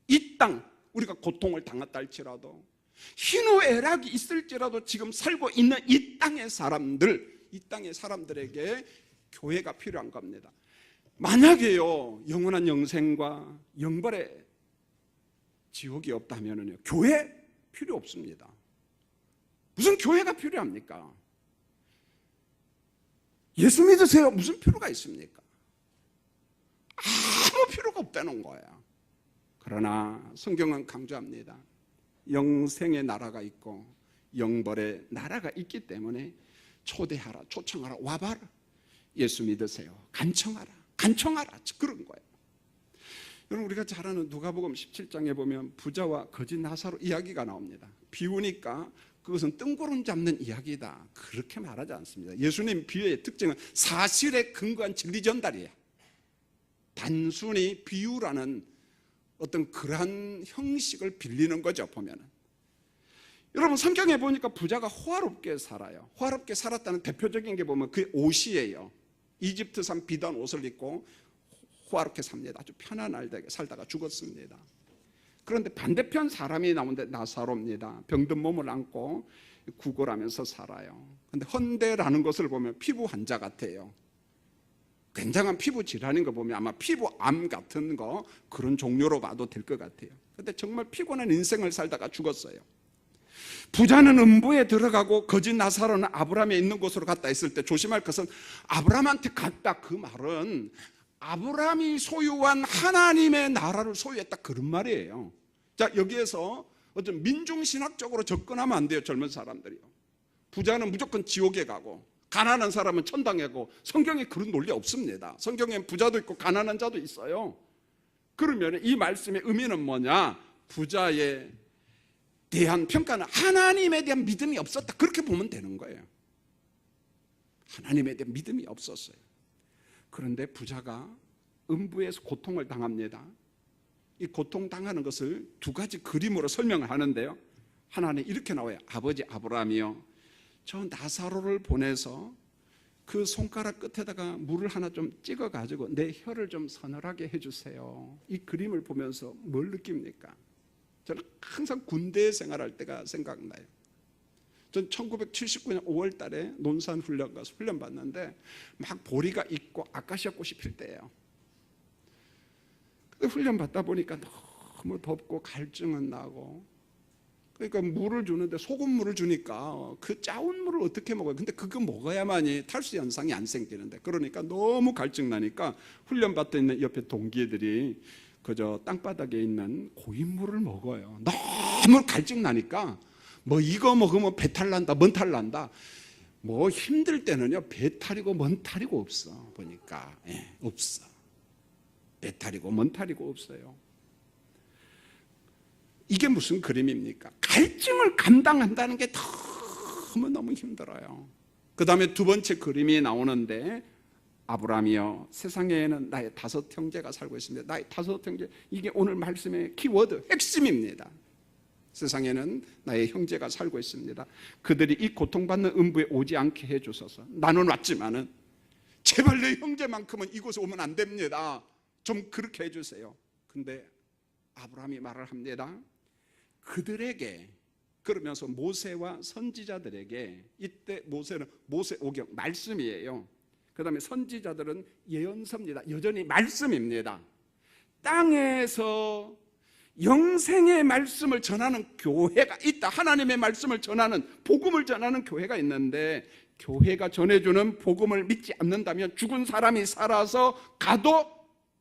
이 땅, 우리가 고통을 당했다 할지라도, 희노애락이 있을지라도 지금 살고 있는 이 땅의 사람들, 이 땅의 사람들에게 교회가 필요한 겁니다. 만약에요, 영원한 영생과 영벌의 지옥이 없다면요, 교회 필요 없습니다. 무슨 교회가 필요합니까? 예수 믿으세요. 무슨 필요가 있습니까? 아무 필요가 없다는 거야. 그러나 성경은 강조합니다. 영생의 나라가 있고 영벌의 나라가 있기 때문에 초대하라, 초청하라, 와봐라. 예수 믿으세요. 간청하라, 간청하라. 그런 거예요. 여러분, 우리가 잘 아는 누가복음 17장에 보면 부자와 거지 나사로 이야기가 나옵니다. 비우니까 그것은 뜬구름 잡는 이야기다, 그렇게 말하지 않습니다. 예수님 비유의 특징은 사실에 근거한 진리 전달이에요. 단순히 비유라는 어떤 그러한 형식을 빌리는 거죠, 보면은. 여러분, 성경에 보니까 부자가 호화롭게 살아요. 호화롭게 살았다는 대표적인 게 보면 그게 옷이에요. 이집트산 비단 옷을 입고 호화롭게 삽니다. 아주 편안하게 살다가 죽었습니다. 그런데 반대편 사람이 나오는데 나사로입니다. 병든 몸을 안고 구걸하면서 살아요. 그런데 헌데라는 것을 보면 피부 환자 같아요. 굉장한 피부 질환인 거 보면 아마 피부암 같은 거 그런 종류로 봐도 될 것 같아요. 근데 정말 피곤한 인생을 살다가 죽었어요. 부자는 음부에 들어가고 거짓 나사로는 아브라함에 있는 곳으로 갔다 했을 때 조심할 것은 아브라함한테 갔다, 그 말은 아브라함이 소유한 하나님의 나라를 소유했다, 그런 말이에요. 자, 여기에서 어떤 민중신학적으로 접근하면 안 돼요. 젊은 사람들이요. 부자는 무조건 지옥에 가고 가난한 사람은 천당에 가고, 성경에 그런 논리 없습니다. 성경엔 부자도 있고 가난한 자도 있어요. 그러면 이 말씀의 의미는 뭐냐? 부자에 대한 평가는 하나님에 대한 믿음이 없었다, 그렇게 보면 되는 거예요. 하나님에 대한 믿음이 없었어요. 그런데 부자가 음부에서 고통을 당합니다. 이 고통당하는 것을 두 가지 그림으로 설명을 하는데요, 하나는 이렇게 나와요. 아버지 아브라함이요, 저 나사로를 보내서 그 손가락 끝에다가 물을 하나 좀 찍어가지고 내 혀를 좀 서늘하게 해주세요. 이 그림을 보면서 뭘 느낍니까? 저는 항상 군대 생활할 때가 생각나요. 전 1979년 5월 달에 논산 훈련 가서 훈련 받는데 막 보리가 있고 아카시아 꽃이 필 때예요. 근데 훈련 받다 보니까 너무 덥고 갈증은 나고, 그러니까 물을 주는데 소금물을 주니까 그 짜온 물을 어떻게 먹어요? 근데 그거 먹어야만이 탈수 현상이 안 생기는데, 그러니까 너무 갈증 나니까 훈련 받고 있는 옆에 동기들이 그저 땅바닥에 있는 고인물을 먹어요. 너무 갈증 나니까 뭐 이거 먹으면 배탈 난다, 먼탈 난다. 뭐 힘들 때는요 배탈이고 먼탈이고 없어. 보니까 없어. 배탈이고 먼탈이고 없어요. 이게 무슨 그림입니까? 갈증을 감당한다는 게 너무너무 힘들어요. 그 다음에 두 번째 그림이 나오는데, 아브라함이여, 세상에는 나의 5 형제가 살고 있습니다. 나의 5 형제, 이게 오늘 말씀의 키워드, 핵심입니다. 세상에는 나의 형제가 살고 있습니다. 그들이 이 고통받는 음부에 오지 않게 해주소서. 나는 왔지만은 제발 내 형제만큼은 이곳에 오면 안 됩니다. 좀 그렇게 해주세요. 근데 아브라함이 말을 합니다. 그들에게, 그러면서 모세와 선지자들에게, 이때 모세는 모세오경 말씀이에요. 그 다음에 선지자들은 예언서입니다. 여전히 말씀입니다. 땅에서 영생의 말씀을 전하는 교회가 있다. 하나님의 말씀을 전하는, 복음을 전하는 교회가 있는데, 교회가 전해주는 복음을 믿지 않는다면 죽은 사람이 살아서 가도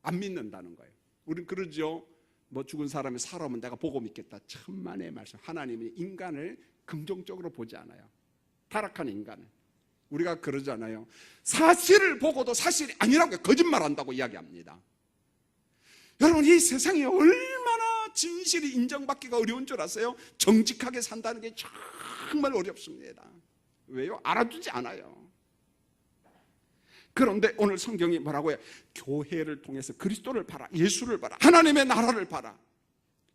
안 믿는다는 거예요. 우린 그러죠. 뭐 죽은 사람이 살아오면 내가 보고 믿겠다. 천만의 말씀. 하나님이 인간을 긍정적으로 보지 않아요. 타락한 인간을. 우리가 그러잖아요. 사실을 보고도 사실이 아니라고 거짓말한다고 이야기합니다. 여러분, 이 세상이 얼마나 진실이 인정받기가 어려운 줄 아세요? 정직하게 산다는 게 정말 어렵습니다. 왜요? 알아주지 않아요. 그런데 오늘 성경이 뭐라고 해요? 교회를 통해서 그리스도를 봐라, 예수를 봐라, 하나님의 나라를 봐라.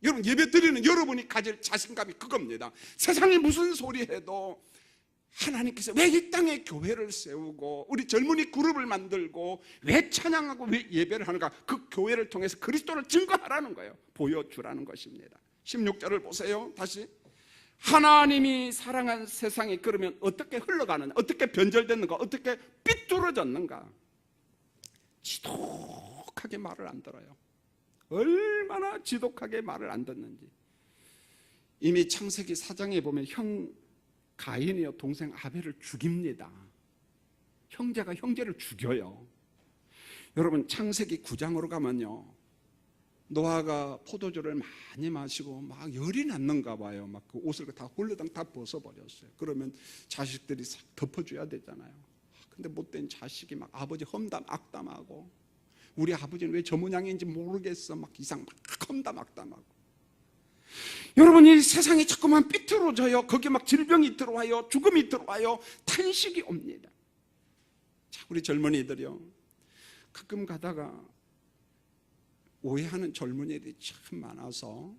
여러분, 예배 드리는 여러분이 가질 자신감이 그겁니다. 세상이 무슨 소리 해도 하나님께서 왜 이 땅에 교회를 세우고 우리 젊은이 그룹을 만들고 왜 찬양하고 왜 예배를 하는가? 그 교회를 통해서 그리스도를 증거하라는 거예요. 보여주라는 것입니다. 16절을 보세요. 다시. 하나님이 사랑한 세상이 그러면 어떻게 흘러가느냐, 어떻게 변절됐는가, 어떻게 삐뚤어졌는가? 지독하게 말을 안 들어요. 얼마나 지독하게 말을 안 듣는지. 이미 창세기 4장에 보면 형 가인이요 동생 아벨을 죽입니다. 형제가 형제를 죽여요. 여러분, 창세기 9장으로 가면요, 노아가 포도주를 많이 마시고 막 열이 났는가 봐요. 막 그 옷을 다 홀르당 다 벗어버렸어요. 그러면 자식들이 덮어줘야 되잖아요. 근데 못된 자식이 막 아버지 험담 악담하고, 우리 아버지는 왜 저 모양인지 모르겠어 막 이상 막 험담 악담하고. 여러분, 이 세상이 자꾸만 삐뚤어져요. 거기에 막 질병이 들어와요, 죽음이 들어와요, 탄식이 옵니다. 자, 우리 젊은이들이요, 가끔 가다가 오해하는 젊은이들이 참 많아서,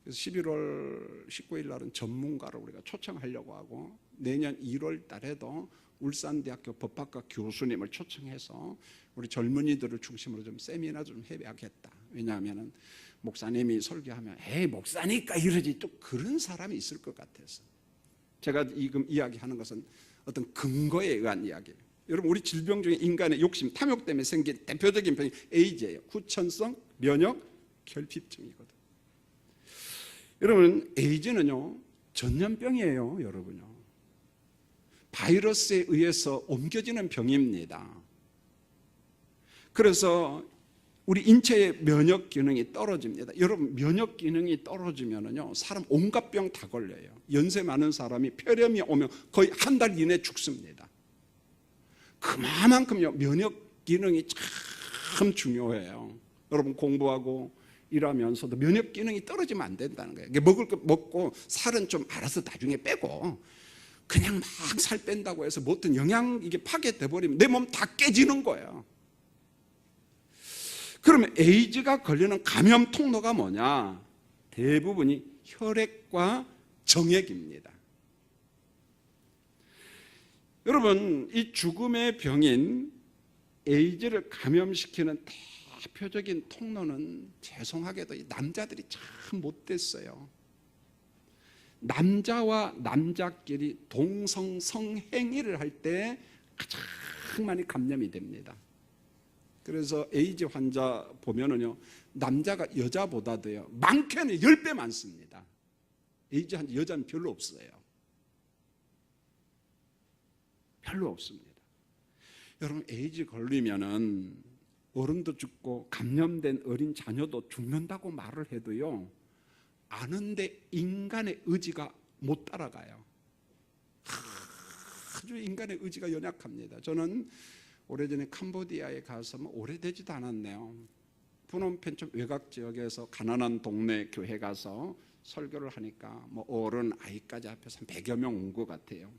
그래서 11월 19일 날은 전문가를 우리가 초청하려고 하고, 내년 1월 달에도 울산대학교 법학과 교수님을 초청해서 우리 젊은이들을 중심으로 좀 세미나 좀 해야겠다. 왜냐하면 목사님이 설교하면 에이 목사니까 이러지, 또 그런 사람이 있을 것 같아서. 제가 지금 이야기하는 것은 어떤 근거에 의한 이야기예요. 여러분, 우리 질병 중에 인간의 욕심, 탐욕 때문에 생긴 대표적인 병이 에이즈예요. 후천성 면역 결핍증이거든. 여러분, 에이즈는요 전염병이에요. 여러분요, 바이러스에 의해서 옮겨지는 병입니다. 그래서 우리 인체의 면역 기능이 떨어집니다. 여러분, 면역 기능이 떨어지면은요 사람 온갖 병 다 걸려요. 연세 많은 사람이 폐렴이 오면 거의 한 달 이내 죽습니다. 그만큼요 면역 기능이 참 중요해요. 여러분, 공부하고 일하면서도 면역 기능이 떨어지면 안 된다는 거예요. 먹을 거 먹고 살은 좀 알아서 나중에 빼고, 그냥 막 살 뺀다고 해서 뭐 어떤 영양 이게 파괴돼 버리면 내 몸 다 깨지는 거예요. 그러면 에이즈가 걸리는 감염 통로가 뭐냐? 대부분이 혈액과 정액입니다. 여러분, 이 죽음의 병인 에이즈를 감염시키는 대표적인 통로는 죄송하게도 이 남자들이 참 못됐어요. 남자와 남자끼리 동성 성행위를 할 때 가장 많이 감염이 됩니다. 그래서 에이즈 환자 보면은요 남자가 여자보다도요 많게는 10배 많습니다. 에이즈 환자 여자는 별로 없어요. 별로 없습니다. 여러분, 에이즈 걸리면은 어른도 죽고 감염된 어린 자녀도 죽는다고 말을 해도요 아는데 인간의 의지가 못 따라가요. 아주 인간의 의지가 연약합니다. 저는 오래전에 캄보디아에 가서 오래되지도 않았네요. 푸놈펜 좀 외곽 지역에서 가난한 동네 교회 가서 설교를 하니까 어른 아이까지 앞에서 한 100여 명 온 것 같아요.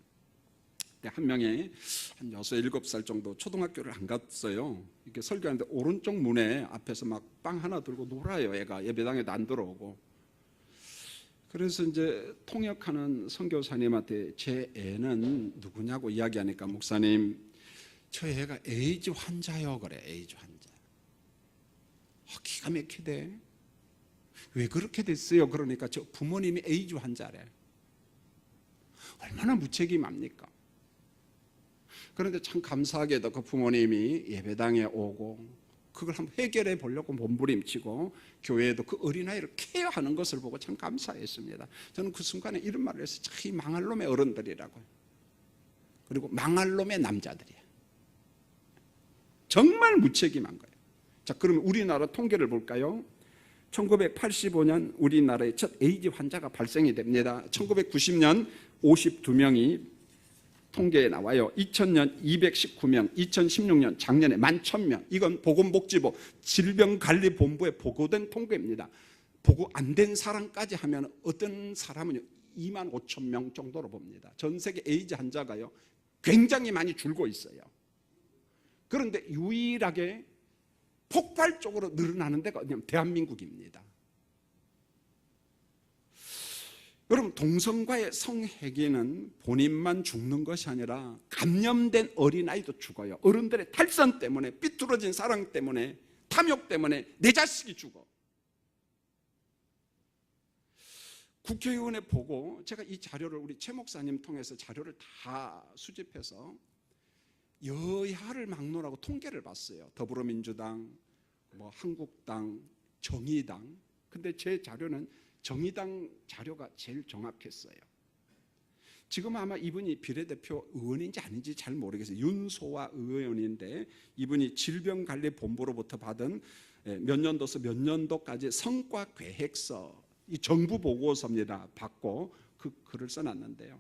한 명이 한 6, 7살 정도 초등학교를 안 갔어요. 이렇게 설교하는데 오른쪽 문에 앞에서 막 빵 하나 들고 놀아요. 애가 예배당에도 안 들어오고. 그래서 이제 통역하는 선교사님한테 제 애는 누구냐고 이야기하니까, 목사님, 저 애가 에이즈 환자요. 그래, 에이즈 환자. 기가 막히대. 왜 그렇게 됐어요? 그러니까 저 부모님이 에이즈 환자래. 얼마나 무책임합니까? 그런데 참 감사하게도 그 부모님이 예배당에 오고 그걸 한번 해결해 보려고 몸부림치고 교회에도 그 어린아이를 케어하는 것을 보고 참 감사했습니다. 저는 그 순간에 이런 말을 했어요. 이 망할 놈의 어른들이라고. 그리고 망할 놈의 남자들이야. 정말 무책임한 거예요. 자, 그러면 우리나라 통계를 볼까요? 1985년 우리나라에 첫 에이즈 환자가 발생이 됩니다. 1990년 52명이 통계에 나와요. 2000년 219명, 2016년 작년에 11,000명. 이건 보건복지부 질병관리본부에 보고된 통계입니다. 보고 안 된 사람까지 하면 어떤 사람은 25,000명 정도로 봅니다. 전 세계 에이즈 환자가요 굉장히 많이 줄고 있어요. 그런데 유일하게 폭발적으로 늘어나는 데가 어디냐면 대한민국입니다. 여러분, 동성과의 성행위는 본인만 죽는 것이 아니라 감염된 어린아이도 죽어요. 어른들의 탈선 때문에, 삐뚤어진 사랑 때문에, 탐욕 때문에 내 자식이 죽어. 국회의원에 보고 제가 이 자료를 우리 최 목사님 통해서 자료를 다 수집해서 여야를 막론하고 통계를 봤어요. 더불어민주당, 한국당, 정의당. 근데 제 자료는 정의당 자료가 제일 정확했어요. 지금 아마 이분이 비례대표 의원인지 아닌지 잘 모르겠어요. 윤소아 의원인데 이분이 질병관리본부로부터 받은 몇 년도서 몇 년도까지 성과 계획서, 이 정부 보고서입니다. 받고 그 글을 써놨는데요.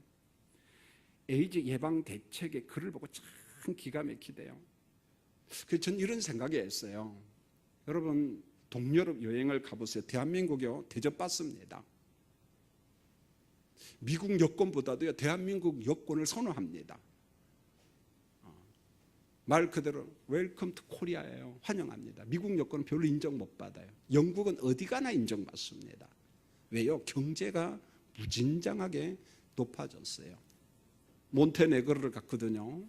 에이즈 예방 대책의 글을 보고 참 기가 막히대요. 그래서 전 이런 생각이 했어요. 여러분, 동유럽 여행을 가보세요. 대한민국이요 대접받습니다. 미국 여권보다도요 대한민국 여권을 선호합니다. 말 그대로 웰컴 투 코리아예요. 환영합니다. 미국 여권은 별로 인정 못 받아요. 영국은 어디 가나 인정받습니다. 왜요? 경제가 무진장하게 높아졌어요. 몬테네그로를 갔거든요.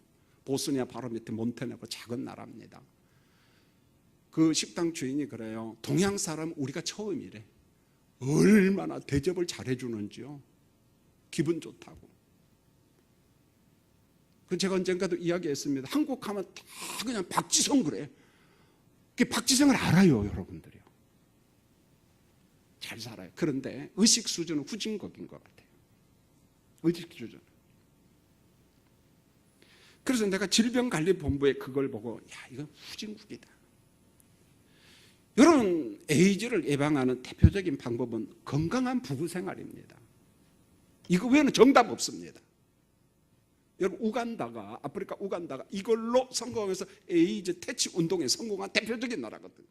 보스니아 바로 밑에 몬테네그로 작은 나라입니다. 그 식당 주인이 그래요. 동양 사람 우리가 처음이래. 얼마나 대접을 잘해주는지요. 기분 좋다고. 그 제가 언젠가도 이야기했습니다. 한국 하면 다 그냥 박지성 그래. 박지성을 알아요, 여러분들이요. 잘 살아요. 그런데 의식 수준은 후진국인 것 같아요. 의식 수준. 그래서 내가 질병관리본부에 그걸 보고, 야, 이건 후진국이다. 여러분, 에이즈를 예방하는 대표적인 방법은 건강한 부부 생활입니다. 이거 외에는 정답 없습니다. 여러분, 우간다가, 아프리카 우간다가 이걸로 성공해서 에이즈 퇴치 운동에 성공한 대표적인 나라거든요.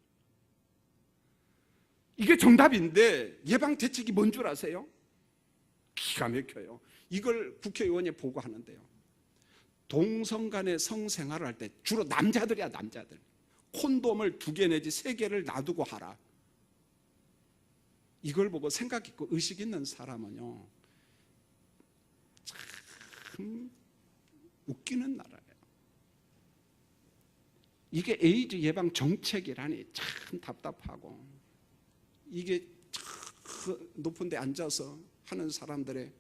이게 정답인데 예방 대책이 뭔 줄 아세요? 기가 막혀요. 이걸 국회의원이 보고하는데요. 동성 간의 성생활을 할 때 주로 남자들이야, 남자들. 콘돔을 2개 내지 3개를 놔두고 하라. 이걸 보고 생각 있고 의식 있는 사람은요, 참 웃기는 나라예요. 이게 에이즈 예방 정책이라니 참 답답하고, 이게 높은 데 앉아서 하는 사람들의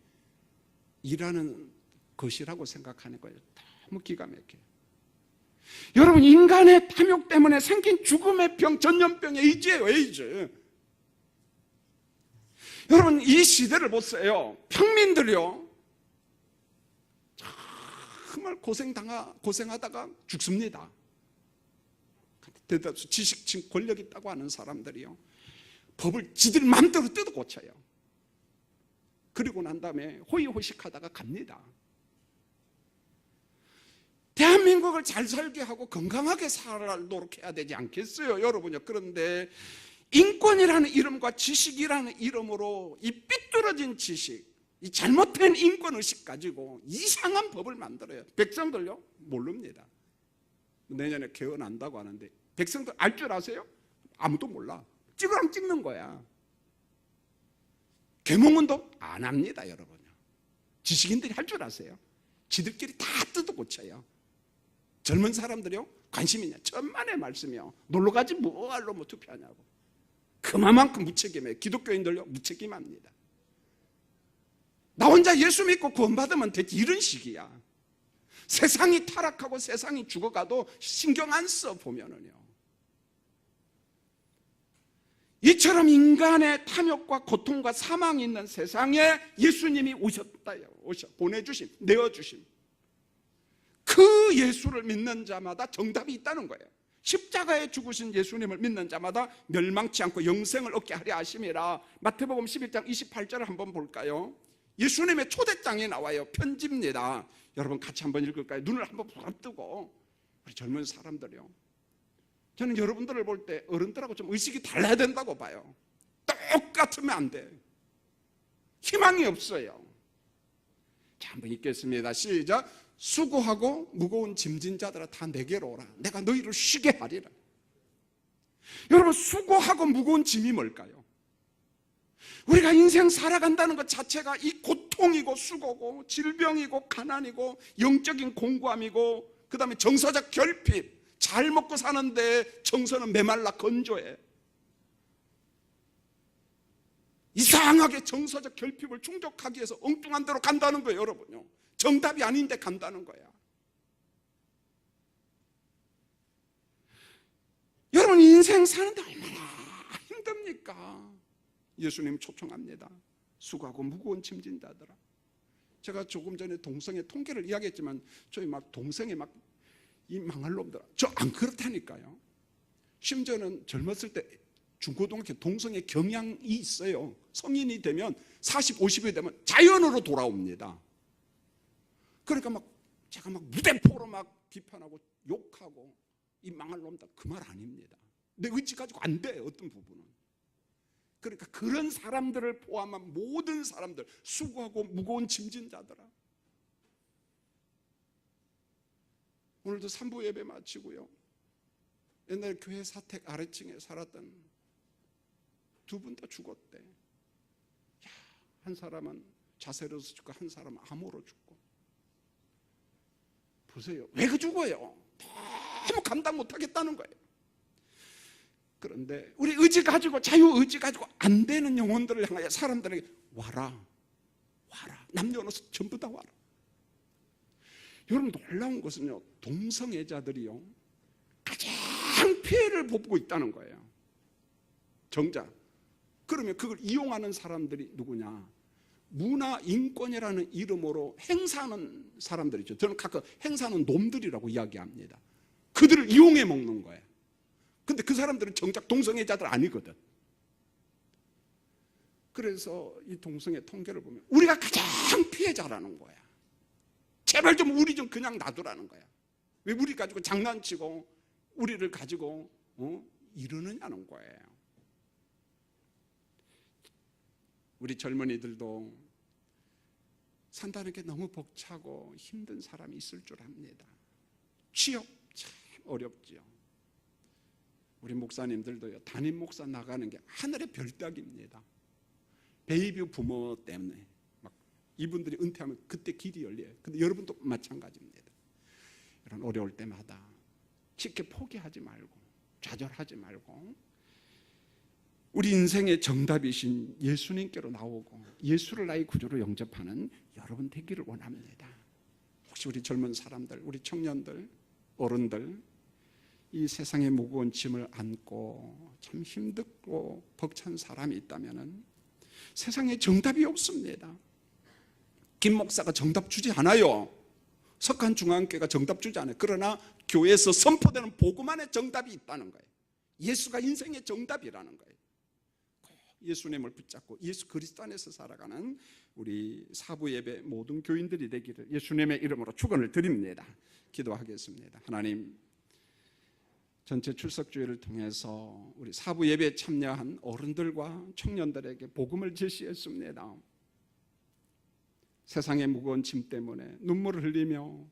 일하는 것이라고 생각하는 거예요. 너무 기가 막혀요. 여러분, 인간의 탐욕 때문에 생긴 죽음의 병, 전염병 에이즈예요, 에이즈. 여러분, 이 시대를 보세요. 평민들이요, 정말 고생하다가 죽습니다. 대다수 지식층, 권력 있다고 하는 사람들이요, 법을 지들 마음대로 뜯어 고쳐요. 그리고 난 다음에 호의호식하다가 갑니다. 대한민국을 잘 살게 하고 건강하게 살도록 해야 되지 않겠어요, 여러분요. 그런데 인권이라는 이름과 지식이라는 이름으로 이 삐뚤어진 지식, 이 잘못된 인권의식 가지고 이상한 법을 만들어요. 백성들요, 모릅니다. 내년에 개헌한다고 하는데 백성들 알 줄 아세요? 아무도 몰라. 찍으라면 찍는 거야. 계몽운동 안 합니다, 여러분요. 지식인들이 할 줄 아세요? 지들끼리 다 뜯어 고쳐요. 젊은 사람들이요, 관심 있냐? 천만의 말씀이요. 놀러가지 뭐할로 뭐 투표하냐고. 그만큼 무책임해요. 기독교인들요, 무책임합니다. 나 혼자 예수 믿고 구원받으면 되지, 이런 식이야. 세상이 타락하고 세상이 죽어가도 신경 안 써 보면은요. 이처럼 인간의 탐욕과 고통과 사망이 있는 세상에 예수님이 오셨다요. 보내주심, 내어주심. 그 예수를 믿는 자마다 정답이 있다는 거예요. 십자가에 죽으신 예수님을 믿는 자마다 멸망치 않고 영생을 얻게 하려 하심이라. 마태복음 11장 28절을 한번 볼까요? 예수님의 초대장이 나와요. 편지입니다. 여러분 같이 한번 읽을까요? 눈을 한번 부릅뜨고. 우리 젊은 사람들이요, 저는 여러분들을 볼 때 어른들하고 좀 의식이 달라야 된다고 봐요. 똑같으면 안 돼. 희망이 없어요. 자, 한번 읽겠습니다. 시작. 수고하고 무거운 짐진 자들아 다 내게로 오라. 내가 너희를 쉬게 하리라. 여러분, 수고하고 무거운 짐이 뭘까요? 우리가 인생 살아간다는 것 자체가 이 고통이고 수고고 질병이고 가난이고 영적인 공고함이고, 그 다음에 정서적 결핍. 잘 먹고 사는데 정서는 메말라 건조해. 이상하게 정서적 결핍을 충족하기 위해서 엉뚱한 데로 간다는 거예요, 여러분요. 정답이 아닌데 간다는 거야. 여러분, 인생 사는데 얼마나 힘듭니까? 예수님 초청합니다. 수고하고 무거운 짐진 자들아. 제가 조금 전에 동성애 통계를 이야기했지만 저희 막 동성애 막 이 망할 놈들, 저 안 그렇다니까요. 심지어는 젊었을 때 중고등학교 동성애 경향이 있어요. 성인이 되면 40, 50이 되면 자연으로 돌아옵니다. 그러니까 막 제가 막 무대포로 막 비판하고 욕하고 이 망할 놈들, 그 말 아닙니다. 내 의지 가지고 안 돼, 어떤 부분은. 그러니까 그런 사람들을 포함한 모든 사람들, 수고하고 무거운 짐진 자들아. 오늘도 3부 예배 마치고요, 옛날 교회 사택 아래층에 살았던 2분 다 죽었대. 야, 한 사람은 자살해서 죽고 한 사람은 암으로 죽고. 보세요, 왜 그 죽어요? 너무 감당 못하겠다는 거예요. 그런데 우리 의지 가지고, 자유의지 가지고 안 되는 영혼들을 향하여 사람들에게 와라, 와라. 남녀노소 전부 다 와라. 여러분 놀라운 것은요, 동성애자들이요 가장 피해를 보고 있다는 거예요. 정작. 그러면 그걸 이용하는 사람들이 누구냐? 문화인권이라는 이름으로 행사하는 사람들이죠. 저는 가끔 행사하는 놈들이라고 이야기합니다. 그들을 이용해 먹는 거예요. 근데 그 사람들은 정작 동성애자들 아니거든. 그래서 이 동성애 통계를 보면 우리가 가장 피해자라는 거야. 제발 좀 우리 좀 그냥 놔두라는 거야. 왜 우리 가지고 장난치고 우리를 가지고 이러느냐는 거예요. 우리 젊은이들도 산다는 게 너무 벅차고 힘든 사람이 있을 줄 압니다. 취업 참 어렵지요. 우리 목사님들도요, 담임 목사 나가는 게 하늘의 별따기입니다. 베이비 부모 때문에 막 이분들이 은퇴하면 그때 길이 열려요. 근데 여러분도 마찬가지입니다. 이런 어려울 때마다 쉽게 포기하지 말고 좌절하지 말고 우리 인생의 정답이신 예수님께로 나오고 예수를 나의 구주로 영접하는 여러분 되기를 원합니다. 혹시 우리 젊은 사람들, 우리 청년들, 어른들 이 세상의 무거운 짐을 안고 참 힘들고 벅찬 사람이 있다면 세상에 정답이 없습니다. 김 목사가 정답 주지 않아요. 석한중앙교회가 정답 주지 않아요. 그러나 교회에서 선포되는 복음 안에 정답이 있다는 거예요. 예수가 인생의 정답이라는 거예요. 예수님을 붙잡고 예수 그리스도 안에서 살아가는 우리 사부 예배 모든 교인들이 되기를 예수님의 이름으로 축원을 드립니다. 기도하겠습니다. 하나님, 전체 출석주일을 통해서 우리 사부 예배에 참여한 어른들과 청년들에게 복음을 제시했습니다. 세상의 무거운 짐 때문에 눈물을 흘리며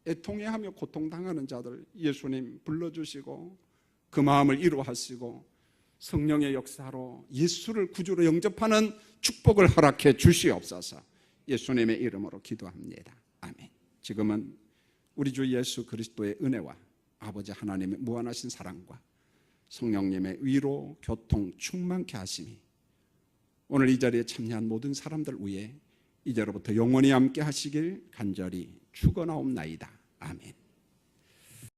애통해하며 고통당하는 자들 예수님 불러주시고 그 마음을 위로하시고 성령의 역사로 예수를 구주로 영접하는 축복을 허락해 주시옵소서. 예수님의 이름으로 기도합니다. 아멘. 지금은 우리 주 예수 그리스도의 은혜와 아버지 하나님의 무한하신 사랑과 성령님의 위로, 교통 충만케 하심이 오늘 이 자리에 참여한 모든 사람들 위해 이제로부터 영원히 함께 하시길 간절히 축원하옵나이다. 아멘.